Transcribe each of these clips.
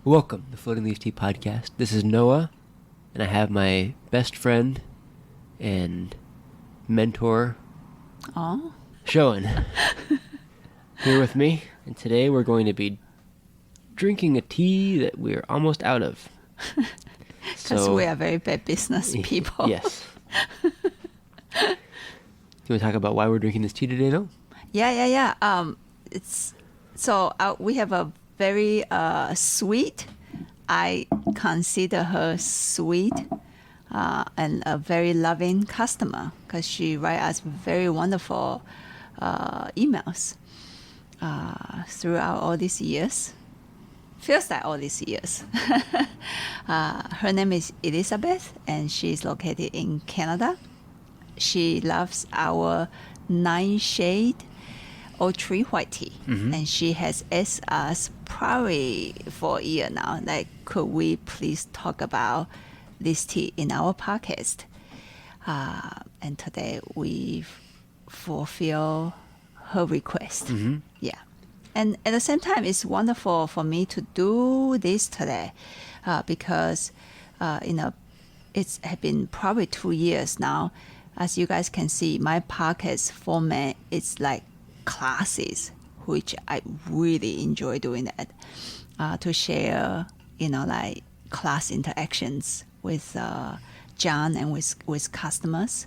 Welcome to Floating Leaf Tea Podcast. This is Noah, and I have my best friend and mentor, Shoan, here with me. And today we're going to be drinking a tea that we're almost out of. Because we are very bad business people. Yes. Do you want to talk about why we're drinking this tea today, though? Yeah. We have a very sweet. I consider her sweet and a very loving customer because she writes us very wonderful emails throughout all these years. Feels like all these years. Her name is Elizabeth, and she's located in Canada. She loves our Nightshade White Tea, and she has asked us probably for a year now, like, could we please talk about this tea in our podcast? And today we fulfill her request. Yeah. And at the same time, it's wonderful for me to do this today because, it's been probably 2 years now. As you guys can see, my podcast format is like classes, which I really enjoy doing that, to share, like class interactions with John and with customers.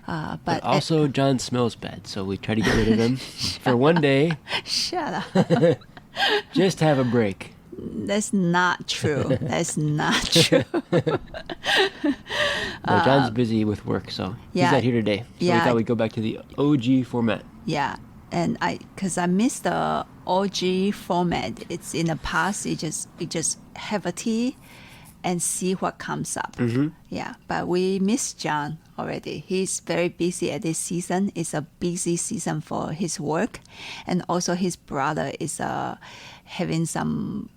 But also, John smells bad, so we try to get rid of him for one day. Shut up. Just have a break. That's not true. That's not true. No, John's busy with work, so he's not here today. So we thought we'd go back to the OG format. Yeah, and because I missed the OG format. It's in the past. You just have a tea and see what comes up. Yeah, but we miss John already. He's very busy at this season. It's a busy season for his work, and also his brother is having some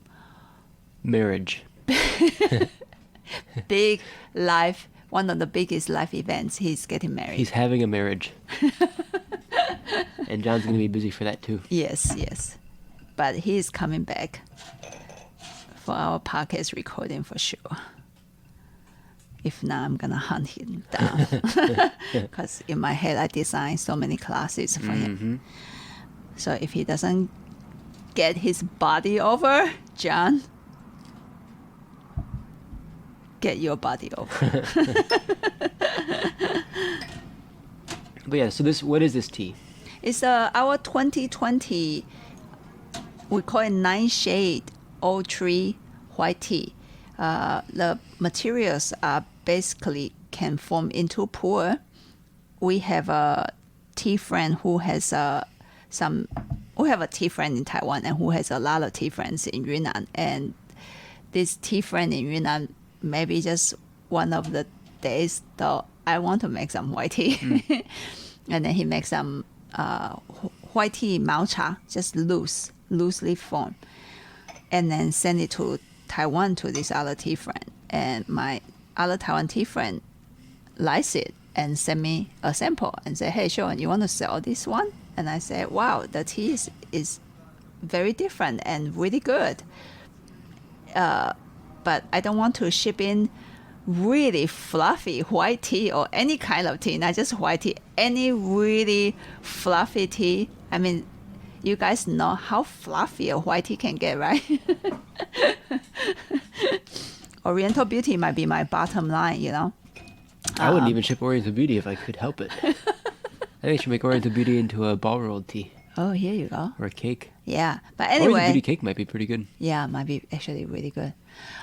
marriage. Big life, one of the biggest life events. He's getting married. He's having a marriage. And John's going to be busy for that too. Yes. But he's coming back for our podcast recording for sure. If not, I'm going to hunt him down. Because in my head, I designed so many classes for him. So if he doesn't get his body over, John, get your body over. But yeah, so what is this tea? It's our 2020, we call it Nightshade White Tea. The materials are basically can form into pour. We have a tea friend who has we have a tea friend in Taiwan and who has a lot of tea friends in Yunnan. And this tea friend in Yunnan, maybe just one of the days, though, I want to make some white tea. And then he makes some white tea matcha, just loosely formed, and then send it to Taiwan to this other tea friend. And my other Taiwan tea friend likes it and sent me a sample and said, hey, Sean, you want to sell this one? And I said, wow, the tea is very different and really good. But I don't want to ship in really fluffy white tea or any kind of tea, not just white tea, any really fluffy tea. I mean, you guys know how fluffy a white tea can get, right? Oriental Beauty might be my bottom line, I wouldn't even ship Oriental Beauty if I could help it. I think I should make Oriental Beauty into a ball rolled tea. Oh, here you go. Or a cake. Yeah, but anyway. Oriental Beauty cake might be pretty good. Yeah, might be actually really good.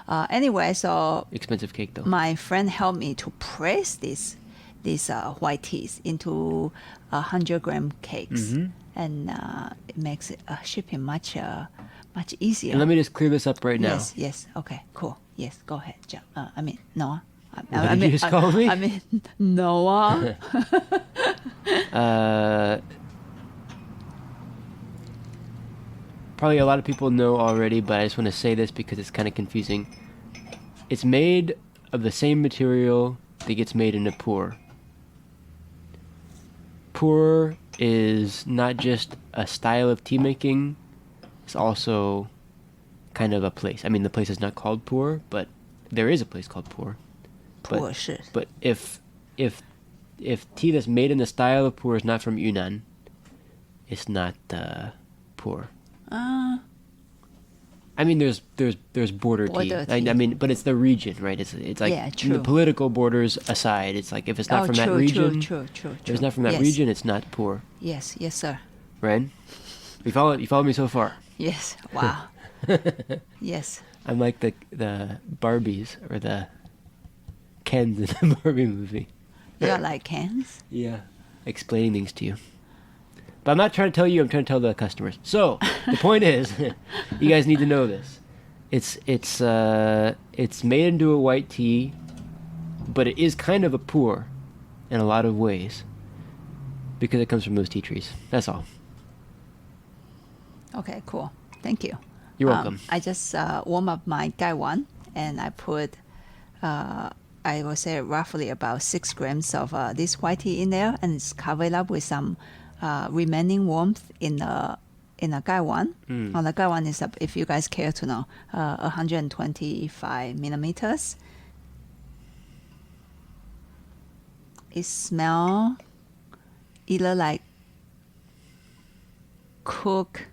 Anyway, so expensive cake though. My friend helped me to press these white teas into 100-gram cakes, and it makes shipping much easier. And let me just clear this up right now. Yes. Okay, cool. Yes, go ahead, John. Noah. What did you just call me? Noah. Probably a lot of people know already, but I just want to say this because it's kind of confusing. It's made of the same material that gets made in a pour. Pour is not just a style of tea making, it's also kind of a place. I mean, the place is not called Pour, but there is a place called Pour. Pour, sure. But if tea that's made in the style of Pour is not from Yunnan, it's not Pour. I mean, there's border tea. tea. I mean, but it's the region, right? It's like true. the political borders aside. It's like if it's not from that region, true. if it's not from that region, it's not Pour. Yes, sir. Right? You follow me so far. Yes. Wow. Yes. I'm like the Barbies or the Kens in the Barbie movie. You're like Kens? Yeah. Explaining things to you. But I'm not trying to tell you, I'm trying to tell the customers. So, the point is, you guys need to know this. It's made into a white tea, but it is kind of a pour in a lot of ways because it comes from those tea trees. That's all. Okay, cool. Thank you. You're welcome. I just warm up my Gaiwan, and I put, I will say roughly about 6 grams of this white tea in there, and it's covered up with some remaining warmth in a Gaiwan. On the Gaiwan is, if you guys care to know, 125 millimeters. It smells either like cooked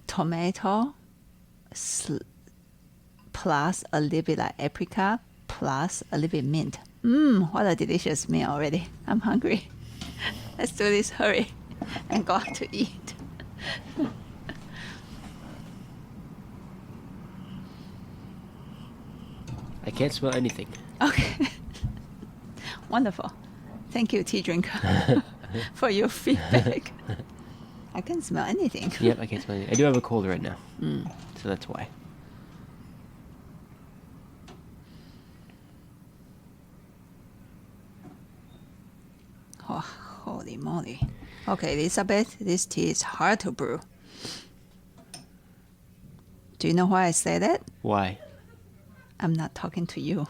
tomato plus a little bit like apricot plus a little bit mint. What a delicious meal already. I'm hungry. Let's do this, hurry, and go out to eat. I can't smell anything. Okay. Wonderful. Thank you, tea drinker, for your feedback. I can't smell anything. Yep, I can't smell anything. I do have a cold right now, so that's why. Oh, holy moly. Okay, Elizabeth, this tea is hard to brew. Do you know why I say that? Why? I'm not talking to you.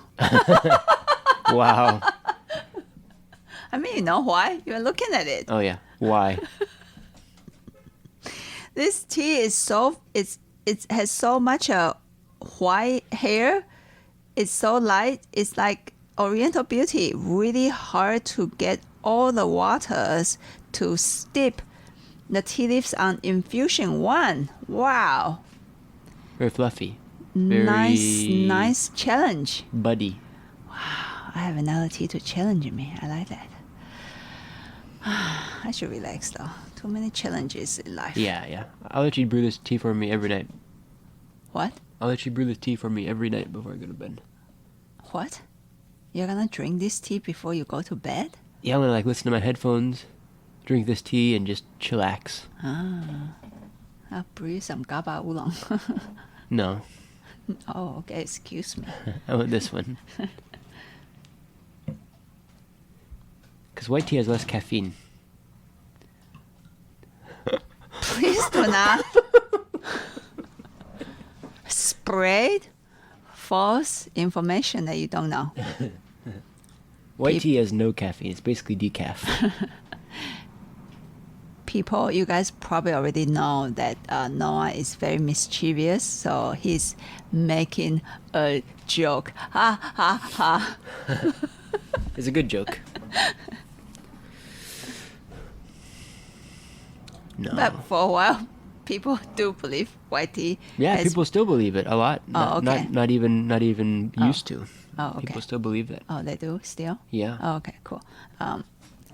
Wow. I mean, you know why? You're looking at it. Oh yeah. Why? This tea is it has so much white hair. It's so light. It's like Oriental Beauty. Really hard to get all the waters to steep the tea leaves on infusion 1. Wow. Very fluffy. Nice challenge. Buddy. Wow. I have another tea to challenge me. I like that. I should relax though. Too many challenges in life. Yeah. I'll let you brew this tea for me every night. What? I'll let you brew this tea for me every night before I go to bed. What? You're gonna drink this tea before you go to bed? Yeah, I'm gonna listen to my headphones, drink this tea, and just chillax. I'll brew some GABA oolong. No. Oh, okay. Excuse me. I want this one. Because white tea has less caffeine. Please do not spread false information that you don't know. White tea has no caffeine. It's basically decaf. People, you guys probably already know that Noah is very mischievous, so he's making a joke. Ha, ha, ha. It's a good joke. No. But for a while, people do believe white tea. Yeah, people still believe it a lot. Okay. Not even used to. Oh, okay. People still believe that. Oh, they do still? Yeah. Oh, okay, cool.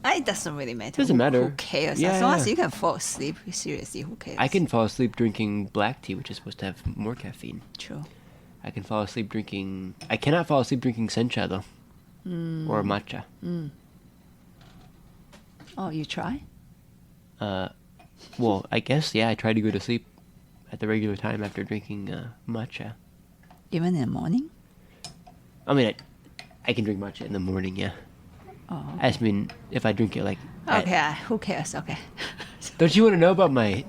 It doesn't really matter. Doesn't matter. Who cares? Yeah, as long yeah. as you can fall asleep, seriously, who cares? I can fall asleep drinking black tea, which is supposed to have more caffeine. True. I can fall asleep drinking... I cannot fall asleep drinking sencha, though. Or matcha. Oh, you try? Well, I guess, yeah, I try to go to sleep at the regular time after drinking matcha. Even in the morning? I mean, I can drink matcha in the morning, yeah. Oh. I just mean, if I drink it, like... Okay, who cares? Okay. Don't you want to know about my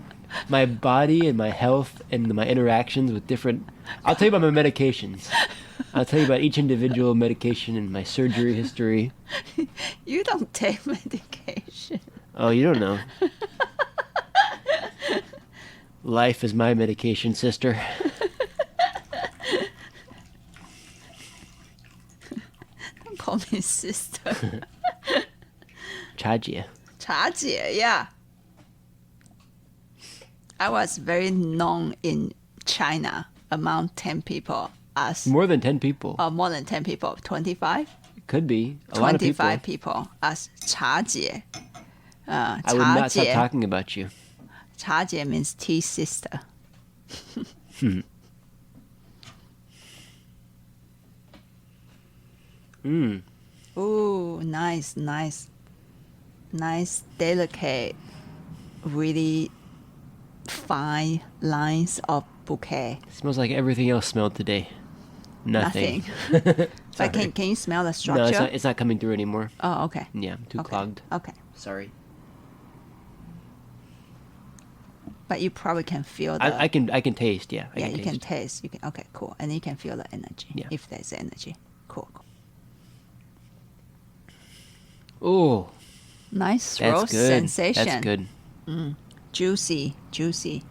body and my health and my interactions with different... I'll tell you about my medications. I'll tell you about each individual medication and my surgery history. You don't take medication. Oh, you don't know. Life is my medication, sister. Don't call me sister. 茶姐. 茶姐, yeah. I was very known in China among 10 people as More than 10 people. more than 10 people, 25? Could be. A lot of people. 25 people as 茶姐. I would not stop talking about you. 茶姐 means tea sister. Ooh, nice, delicate, really fine lines of bouquet. Smells like everything else smelled today. Nothing. But can you smell the structure? No, it's not coming through anymore. Oh, okay. Yeah, I'm too clogged. Okay. Sorry. But you probably can feel the... I can taste, yeah. you can taste. You can. Okay, cool. And you can feel the energy. Yeah. If there's energy. Cool. Oh, Nice throat sensation. That's good. Juicy tea.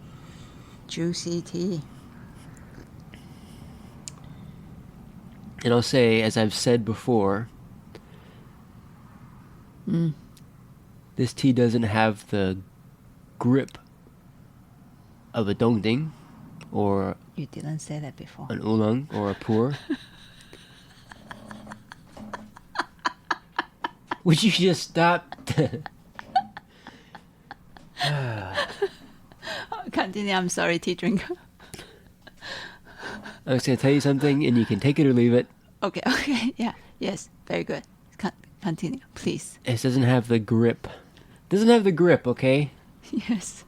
And I'll say, as I've said before, this tea doesn't have the grip of a dongding or You didn't say that before. an oolong or a pu'er. Would you just stop? Continue. I'm sorry, tea drinker. I was going to tell you something, and you can take it or leave it. Okay. Yeah. Yes. Very good. Continue, please. It doesn't have the grip. Doesn't have the grip, okay? Yes.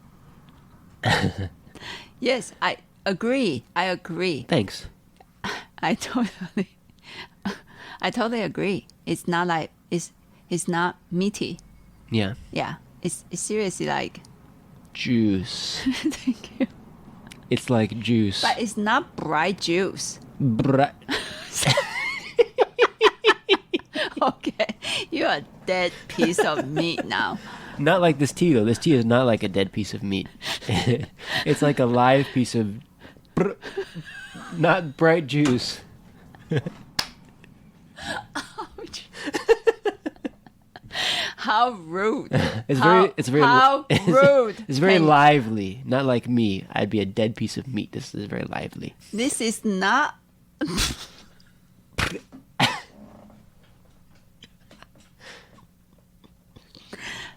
Yes, I agree. Thanks. I totally agree. It's not like it's not meaty. Yeah. Yeah. It's seriously like Juice. thank you. It's like juice. But it's not bright juice. Okay. You're a dead piece of meat now. Not like this tea, though. This tea is not like a dead piece of meat. It's like a live piece of... not bright juice. Ouch. How rude. It's very how rude. It's very lively. Not like me. I'd be a dead piece of meat. This is very lively. This is not...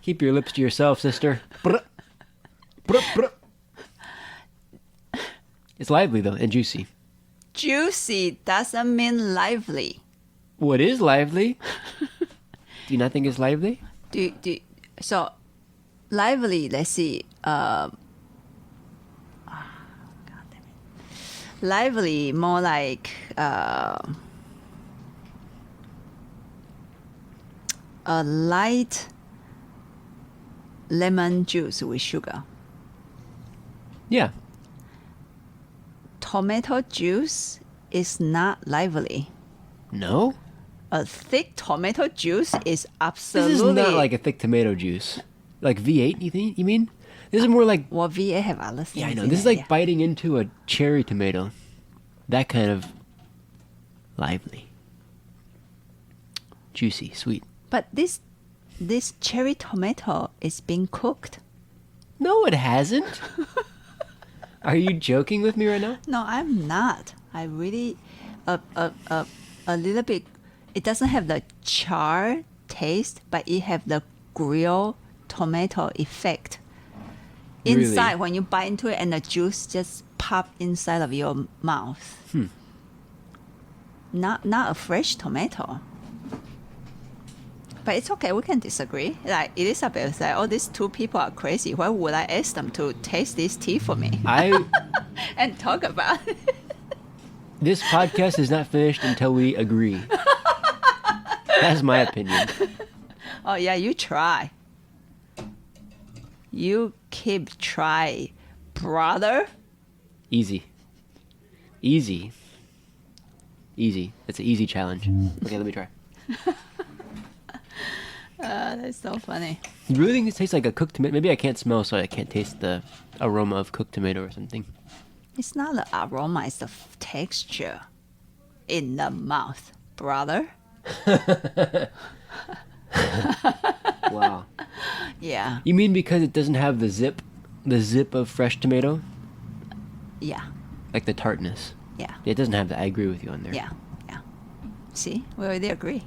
Keep your lips to yourself, sister. It's lively, though, and juicy. Juicy doesn't mean lively. What is lively? Do you not think it's lively? So lively, let's see. God damn it. Lively, more like a light lemon juice with sugar. Yeah. Tomato juice is not lively. No? A thick tomato juice is absolutely... This is not like a thick tomato juice. Like V8, you mean? This is more like... Well, V8 have other things. Yeah, I know. in This is it, like yeah. biting into a cherry tomato. That kind of lively. Juicy, sweet. But this cherry tomato is being cooked. No, it hasn't. Are you joking with me right now? No, I'm not. I really... A little bit... It doesn't have the char taste, but it have the grilled tomato effect. Really? Inside, when you bite into it and the juice just pop inside of your mouth. Not a fresh tomato. But it's okay, we can disagree. Like Elizabeth said, oh, these two people are crazy. Why would I ask them to taste this tea for me? And talk about it. This podcast is not finished until we agree. That's my opinion. Oh, yeah, you try. You keep try, brother. Easy. It's an easy challenge. Okay, let me try. That's so funny. You really think this tastes like a cooked tomato? Maybe I can't smell, so I can't taste the aroma of cooked tomato or something. It's not the aroma, it's the texture in the mouth, brother. Wow. Yeah, You mean because it doesn't have the zip of fresh tomato? yeah, Like the tartness. yeah, It doesn't have that. I agree with you on there. yeah, yeah. See, we already agree.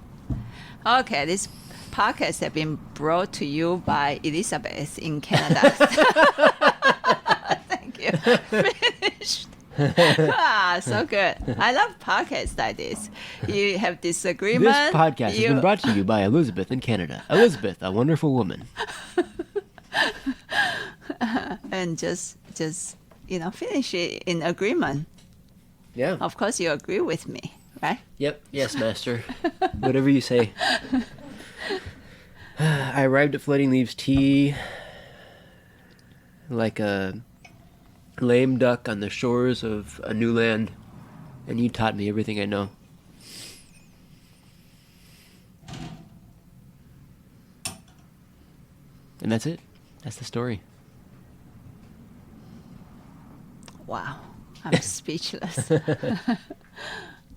Okay, this podcast has been brought to you by Elizabeth in Canada. Thank you. Finished. So good. I love podcasts like this. You have disagreement. This podcast has been brought to you by Elizabeth in Canada. Elizabeth, a wonderful woman. And just finish it in agreement. Yeah. Of course, you agree with me, right? Yep. Yes, master. Whatever you say. I arrived at Floating Leaves Tea like a lame duck on the shores of a new land, and you taught me everything I know. And that's it. That's the story. Wow, I'm speechless.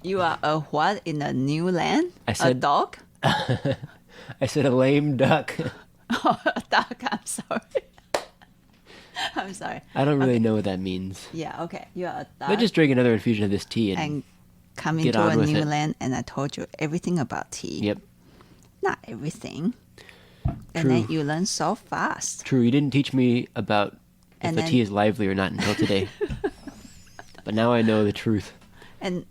You are a what in a new land? I said- a dog? I said a lame duck. Oh, a dog. I'm sorry. I'm sorry. I don't really know what that means. Yeah, okay. You are a dog. Let's just drink another infusion of this tea and come get into on a with new it. land, and I told you everything about tea. Yep. Not everything. And True. then you learn so fast. True, you didn't teach me about if And the then- tea is lively or not until today. But now I know the truth. And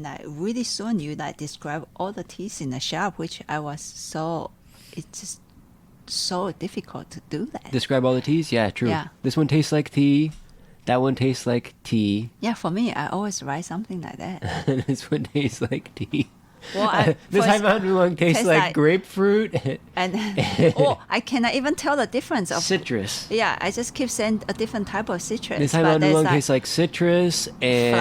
I really soon you describe all the teas in the shop, which I was it's just so difficult to do that. Describe all the teas? Yeah, true. Yeah. This one tastes like tea. That one tastes like tea. Yeah, for me, I always write something like that. And this one tastes like tea. Well, This High Mountain Oolong tastes like grapefruit. and I cannot even tell the difference of Citrus. Yeah, I just keep saying a different type of citrus. This High but Mountain there's Oolong tastes like citrus and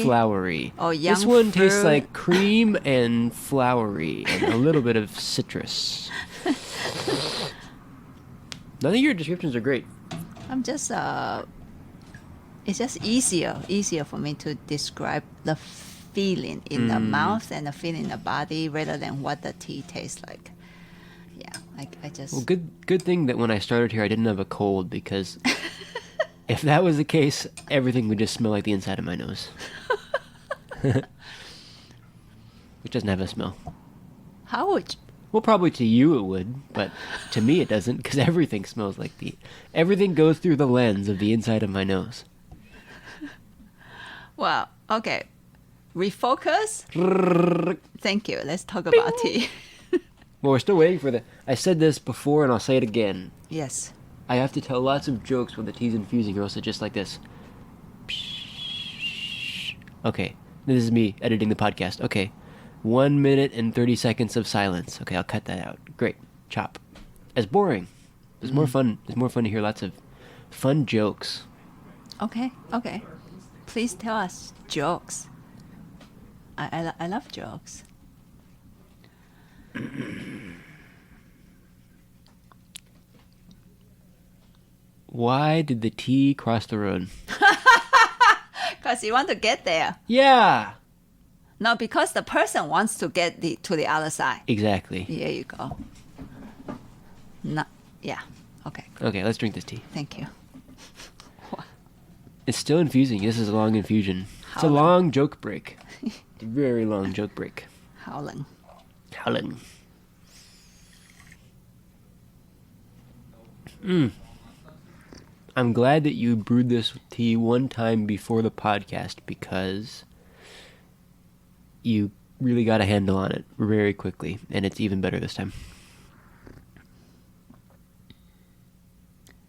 flowery. or This young one tastes fruit. like cream and flowery and a little bit of citrus. I think your descriptions are great. I'm just it's just easier for me to describe the feeling in the mouth and the feeling in the body rather than what the tea tastes like. Yeah, I just Well, good thing that when I started here I didn't have a cold, because if that was the case, everything would just smell like the inside of my nose. Which doesn't have a smell. how would you, Well, probably to you it would, but to me it doesn't, because everything smells like everything goes through the lens of the inside of my nose. well, okay. Refocus. Thank you. Let's talk about tea. Well, we're still waiting for I said this before and I'll say it again. Yes. I have to tell lots of jokes when the tea's infusing, or else it's just like this. Okay, this is me editing the podcast. Okay, 1 minute and 30 seconds of silence. Okay, I'll cut that out. Great, chop. It's boring. It's more fun. It's more fun to hear lots of fun jokes. Okay. Please tell us jokes. I love jokes. Why did the tea cross the road? Because you want to get there. Yeah, No, because the person wants to get to the other side. exactly. Here you go. No, yeah. Okay. Okay, let's drink this tea. Thank you. It's still infusing. This is a long infusion. It's a How long? long joke break. It's a very long joke break. Howling. Howling. I'm glad that you brewed this tea one time before the podcast, because you really got a handle on it very quickly, and it's even better this time.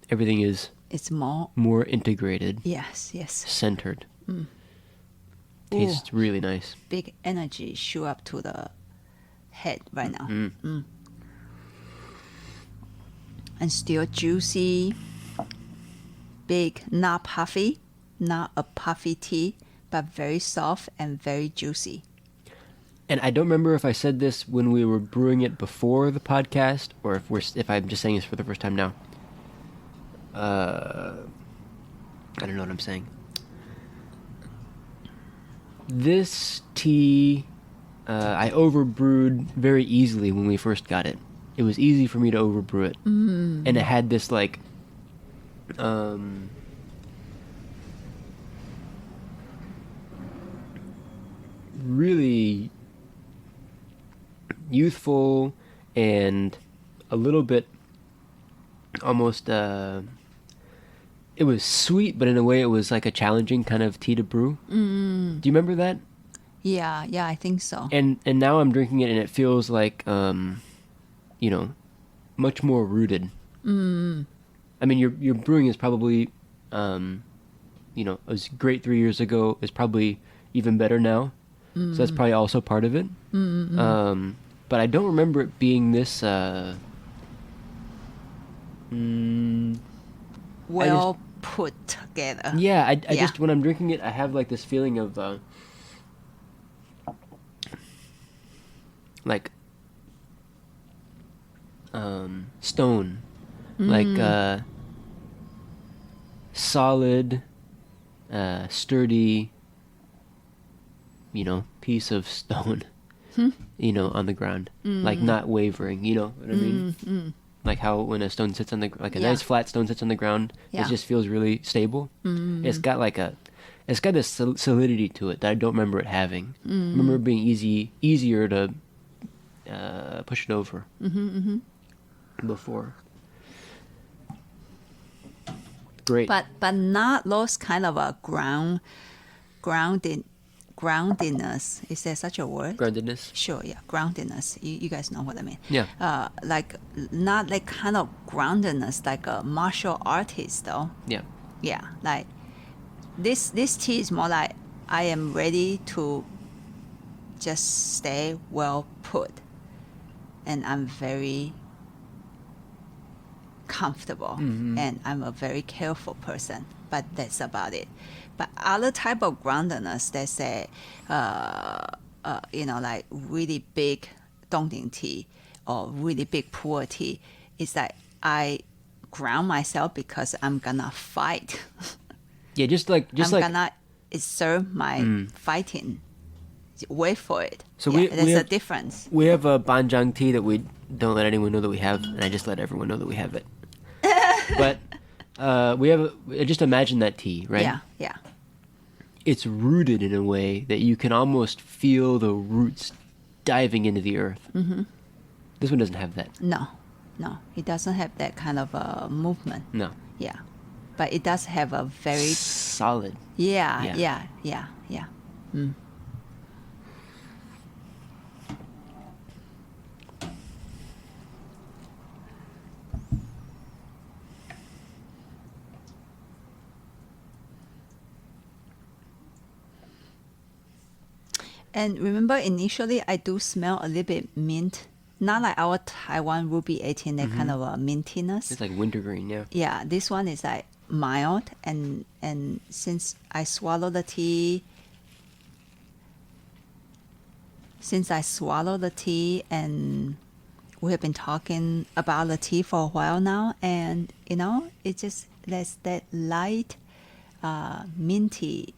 Everything is It's more. more integrated, Yes. centered. Tastes really nice. Big energy shoot up to the head right now. And still juicy. Big, not puffy, not a puffy tea, but very soft and very juicy. And I don't remember if I said this when we were brewing it before the podcast, or if I'm just saying this for the first time now. I don't know what I'm saying. This tea, I overbrewed very easily when we first got it. It was easy for me to overbrew it, and it had this like, really youthful and a little bit almost it was sweet, but in a way it was like a challenging kind of tea to brew. Do you remember that? Yeah, I think so. And now I'm drinking it and it feels like much more rooted. I mean, your brewing is probably it was great 3 years ago. It's probably even better now. So that's probably also part of it. But I don't remember it being this well put together. Yeah, I just, when I'm drinking it, I have like this feeling of like stone, like solid, sturdy, piece of stone, on the ground, like not wavering. You know what I mean? Like how when a stone sits on the, like a nice flat stone sits on the ground, it just feels really stable. It's got this solidity to it that I don't remember it having. I remember it being easier to push it over before. Great. But not those kind of a groundedness. Is there such a word? Groundedness? Sure, yeah, groundedness. You guys know what I mean. Yeah. Like not like kind of groundedness like a martial artist though. Yeah. Yeah, like this tea is more like I am ready to just stay well put, and I'm very comfortable, and I'm a very careful person, but that's about it. But other type of groundedness, they say, like really big Dongting tea or really big pu'er tea, is that I ground myself because I'm gonna fight. Yeah, just like gonna exert my fighting. Wait for it. So there's a difference. We have a banjang tea that we don't let anyone know that we have, and I just let everyone know that we have it. But we have just imagine that tea, right? Yeah. It's rooted in a way that you can almost feel the roots diving into the earth. This one doesn't have that. No, it doesn't have that kind of a movement. No. Yeah, but it does have a very solid. Yeah. And remember, initially, I do smell a little bit mint. Not like our Taiwan Ruby 18, that kind of a mintiness. It's like wintergreen, yeah. Yeah, this one is like mild. And since I swallow the tea, and we have been talking about the tea for a while now, and, it just, there's that light, minty,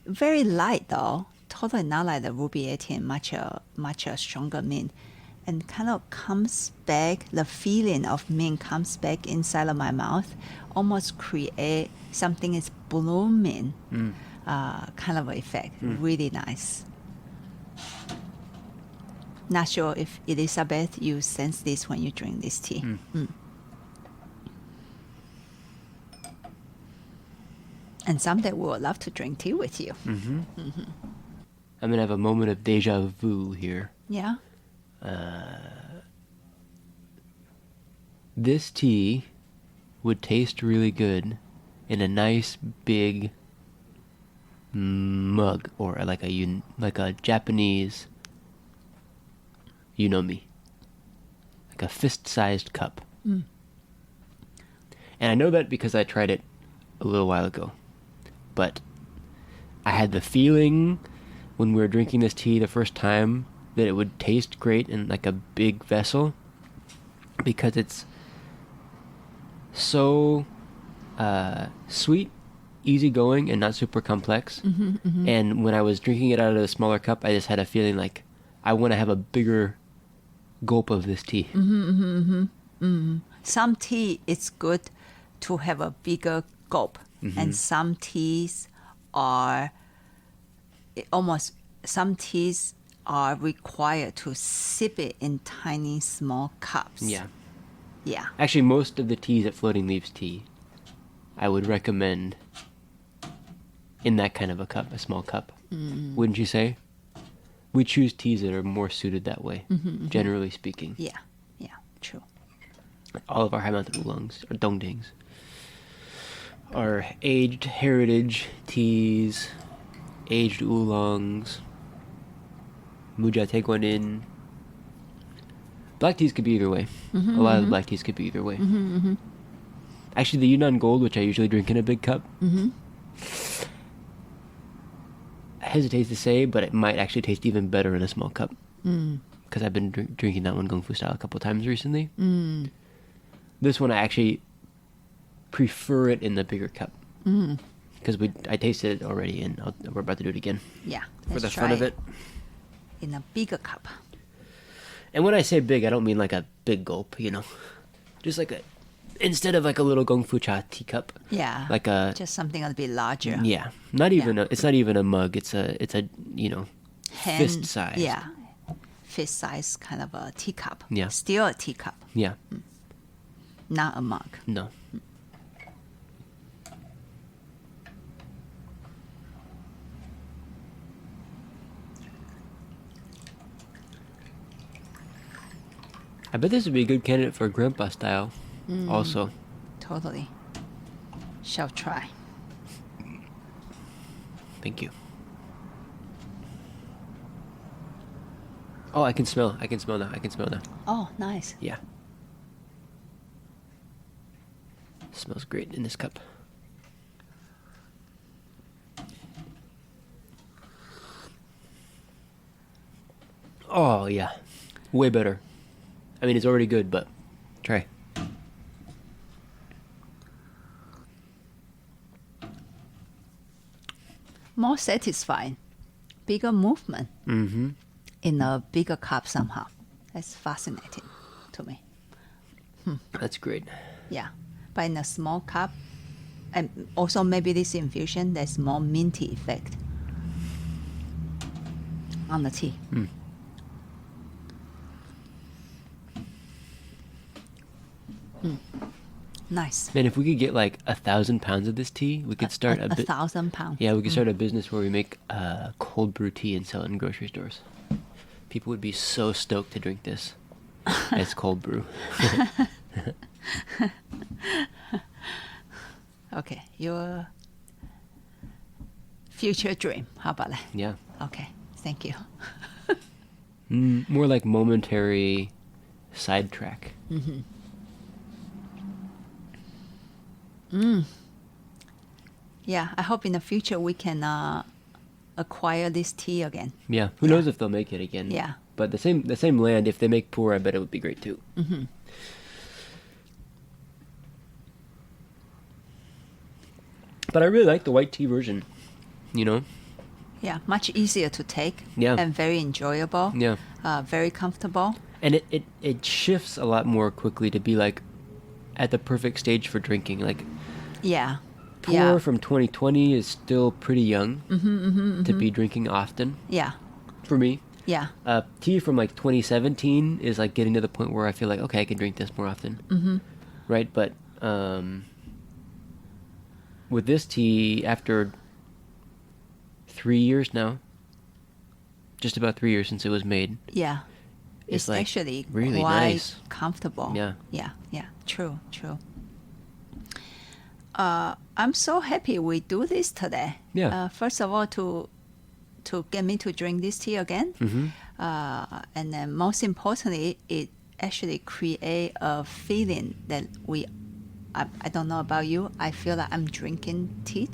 very light though. Totally not like the Ruby 18, much a stronger mint, and kind of comes back. The feeling of mint comes back inside of my mouth, almost create something is blooming, kind of effect. Really nice. Not sure if Elizabeth, you sense this when you drink this tea. And someday we would love to drink tea with you. I'm going to have a moment of deja vu here. Yeah. This tea would taste really good in a nice big mug, or like a Japanese, like a fist-sized cup. And I know that because I tried it a little while ago. But I had the feeling when we were drinking this tea the first time that it would taste great in like a big vessel because it's so sweet, easygoing, and not super complex. And when I was drinking it out of a smaller cup, I just had a feeling like I want to have a bigger gulp of this tea. Some tea, it's good to have a bigger gulp, and some teas are required to sip it in tiny small cups. Yeah. Yeah. Actually, most of the teas at Floating Leaves Tea, I would recommend in that kind of a cup, a small cup. Wouldn't you say? We choose teas that are more suited that way, generally speaking. Yeah. Yeah. True. All of our high mountain oolongs, or dongdings, are aged heritage teas, aged oolongs, Mujateguanin. Black teas could be either way. A lot of the black teas could be either way. Actually, the Yunnan Gold, which I usually drink in a big cup, I hesitate to say, but it might actually taste even better in a small cup. Because I've been drinking that one Gong Fu style a couple times recently. This one, I actually prefer it in the bigger cup. Because I tasted it already, and we're about to do it again. Yeah. For the let's fun try of it. in a bigger cup. And when I say big, I don't mean like a big gulp, Just like instead of like a little Gong Fu Cha teacup. Yeah. Like just something a bit larger. Yeah. Not even it's not even a mug. It's a fist size. Yeah. Fist size kind of a teacup. Yeah. Still a teacup, Yeah. not a mug. No. I bet this would be a good candidate for grandpa style also. Totally. Shall try. Thank you. Oh, I can smell now. Oh, nice. Yeah. Smells great in this cup. Oh, yeah. Way better. I mean, it's already good, but try. More satisfying. Bigger movement in a bigger cup somehow. That's fascinating to me. That's great. Yeah. But in a small cup, and also maybe this infusion, there's more minty effect on the tea. Nice. Man, if we could get like 1,000 pounds of this tea, we could start a 1,000 pounds. Yeah, we could start a business where we make cold brew tea and sell it in grocery stores. People would be so stoked to drink this. It's cold brew. Okay, your future dream. How about that? Yeah. Okay, thank you. More like momentary sidetrack. Yeah, I hope in the future we can acquire this tea again. Yeah. Who knows if they'll make it again? Yeah. But the same land, if they make pour, I bet it would be great too. But I really like the white tea version. Yeah, much easier to take. Yeah. And very enjoyable. Yeah. Very comfortable. And it shifts a lot more quickly to be like at the perfect stage for drinking. Like Yeah. pour Yeah. from 2020 is still pretty young to be drinking often Yeah. for me. Yeah. Tea from like 2017 is like getting to the point where I feel like, okay, I can drink this more often. Right? But with this tea, after 3 years now, just about 3 years since it was made, Yeah. it's like actually really quite nice. comfortable. Yeah. Yeah. Yeah. True. I'm so happy we do this today. Yeah. First of all, to get me to drink this tea again, and then most importantly, it actually create a feeling that I don't know about you. I feel like I'm drinking tea,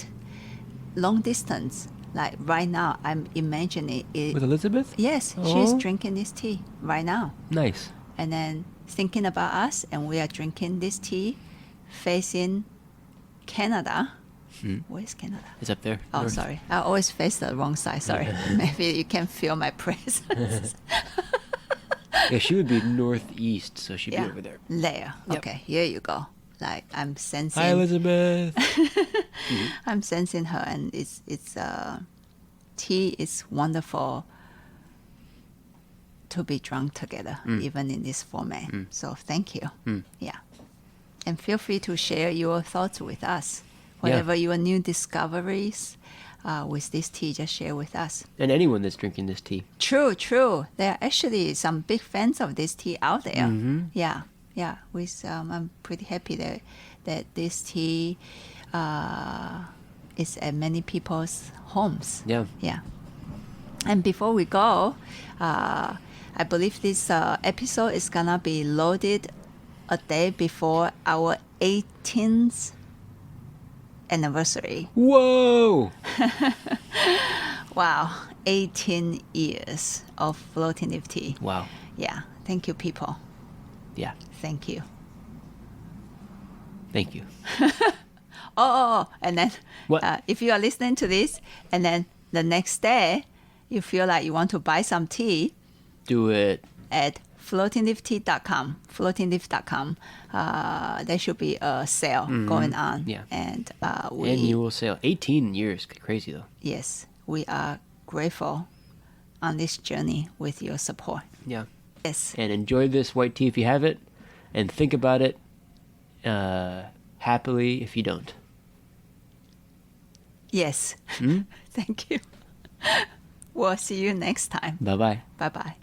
long distance, Like right now, I'm imagining it. With Elizabeth? Yes, she's Oh. drinking this tea right now. Nice. And then thinking about us, and we are drinking this tea facing Canada. Where's Canada? It's up there. Oh, north. sorry. I always face the wrong side. Sorry. Maybe you can feel my presence. Yeah, she would be northeast, so she'd be over there. There. Yep. Okay, here you go. Like I'm sensing. Hi, Elizabeth. I'm sensing her, and it's tea is wonderful to be drunk together, even in this format. So thank you. Yeah, and feel free to share your thoughts with us. Whatever your new discoveries with this tea, just share with us. And anyone that's drinking this tea. True. There are actually some big fans of this tea out there. Yeah. With I'm pretty happy that this tea is at many people's homes. Yeah. Yeah. And before we go, I believe this episode is gonna be loaded a day before our 18th anniversary. Whoa! Wow, 18 years of floating leaf tea. Wow. Yeah, thank you, people. Yeah. Thank you. Thank you. And then What? If you are listening to this, and then the next day you feel like you want to buy some tea, Do it. at floatingleaftea.com, floatingleaf.com, there should be a sale going on. Yeah. And Annual sale. 18 years. Crazy, though. yes, we are grateful on this journey with your support. Yeah. Yes. And enjoy this white tea if you have it, and think about it happily if you don't. Yes. Thank you. We'll see you next time. Bye-bye. Bye-bye.